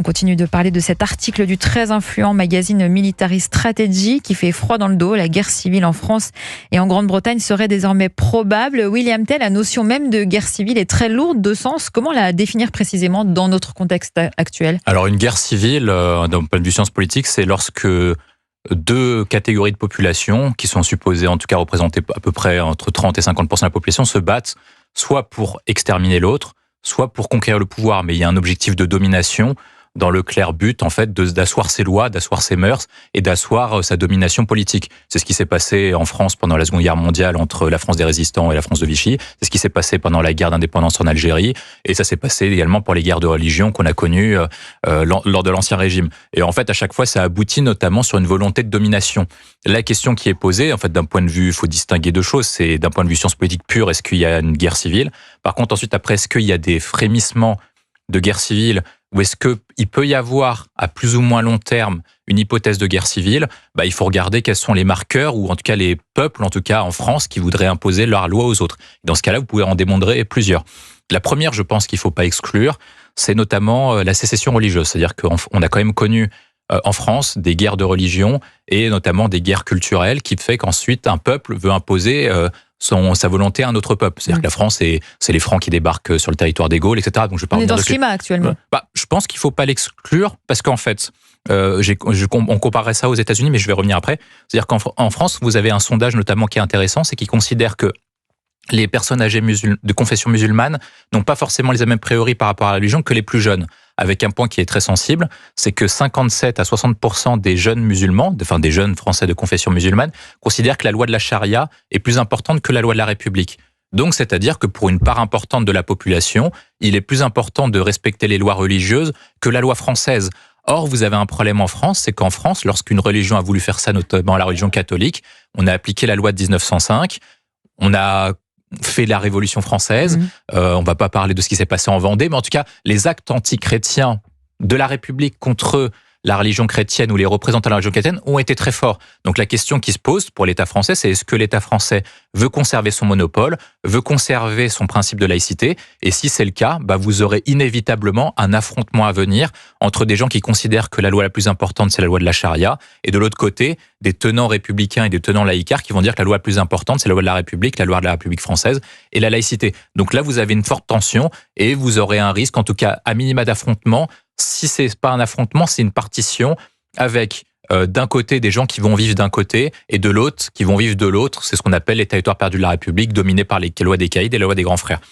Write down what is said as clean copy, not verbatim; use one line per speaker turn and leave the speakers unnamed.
On continue de parler de cet article du très influent magazine Military Strategy qui fait froid dans le dos. La guerre civile en France et en Grande-Bretagne serait désormais probable. William Tell, la notion même de guerre civile est très lourde de sens. Comment la définir précisément dans notre contexte actuel ?
Alors une guerre civile, d'un point de vue science politique, c'est lorsque deux catégories de population, qui sont supposées en tout cas représenter à peu près entre 30 et 50% de la population, se battent soit pour exterminer l'autre, soit pour conquérir le pouvoir. Mais il y a un objectif de domination dans le clair but, en fait, d'asseoir ses lois, d'asseoir ses mœurs et d'asseoir sa domination politique. C'est ce qui s'est passé en France pendant la Seconde Guerre mondiale entre la France des résistants et la France de Vichy. C'est ce qui s'est passé pendant la guerre d'indépendance en Algérie. Et ça s'est passé également pour les guerres de religion qu'on a connues lors de l'Ancien Régime. Et en fait, à chaque fois, ça aboutit notamment sur une volonté de domination. La question qui est posée, en fait, d'un point de vue, il faut distinguer deux choses. C'est d'un point de vue science politique pure, est-ce qu'il y a une guerre civile ? Par contre, ensuite, après, est-ce qu'il y a des frémissements de guerre civile, ou est-ce qu'il peut y avoir, à plus ou moins long terme, une hypothèse de guerre civile ? Il faut regarder quels sont les marqueurs, ou en tout cas les peuples, en tout cas en France, qui voudraient imposer leur loi aux autres. Dans ce cas-là, vous pouvez en démontrer plusieurs. La première, je pense qu'il ne faut pas exclure, c'est notamment la sécession religieuse. C'est-à-dire qu'on a quand même connu en France des guerres de religion, et notamment des guerres culturelles, qui fait qu'ensuite un peuple veut imposer sa volonté à un autre peuple. C'est-à-dire que la France, c'est les Francs qui débarquent sur le territoire des Gaules, etc. Donc,
on est dans ce climat actuellement.
Je pense qu'il ne faut pas l'exclure, parce qu'en fait, on comparerait ça aux États-Unis, mais je vais revenir après. C'est-à-dire qu'en France, vous avez un sondage notamment qui est intéressant, c'est qu'il considère que les personnes âgées de confession musulmane n'ont pas forcément les mêmes priori par rapport à la religion que les plus jeunes. Avec un point qui est très sensible, c'est que 57 à 60% des jeunes musulmans, des jeunes Français de confession musulmane, considèrent que la loi de la charia est plus importante que la loi de la République. Donc, c'est-à-dire que pour une part importante de la population, il est plus important de respecter les lois religieuses que la loi française. Or, vous avez un problème en France, c'est qu'en France, lorsqu'une religion a voulu faire ça, notamment la religion catholique, on a appliqué la loi de 1905, on a fait la Révolution française. On va pas parler de ce qui s'est passé en Vendée, mais en tout cas, les actes anti-chrétiens de la République contre la religion chrétienne ou les représentants de la religion chrétienne ont été très forts. Donc la question qui se pose pour l'État français, c'est est-ce que l'État français veut conserver son monopole, veut conserver son principe de laïcité ? Et si c'est le cas, vous aurez inévitablement un affrontement à venir entre des gens qui considèrent que la loi la plus importante, c'est la loi de la charia, et de l'autre côté, des tenants républicains et des tenants laïcards qui vont dire que la loi la plus importante, c'est la loi de la République, la loi de la République française et la laïcité. Donc là, vous avez une forte tension et vous aurez un risque, en tout cas à minima d'affrontement. Si c'est pas un affrontement, c'est une partition avec d'un côté des gens qui vont vivre d'un côté et de l'autre qui vont vivre de l'autre. C'est ce qu'on appelle les territoires perdus de la République, dominés par les lois des caïds et les lois des grands frères.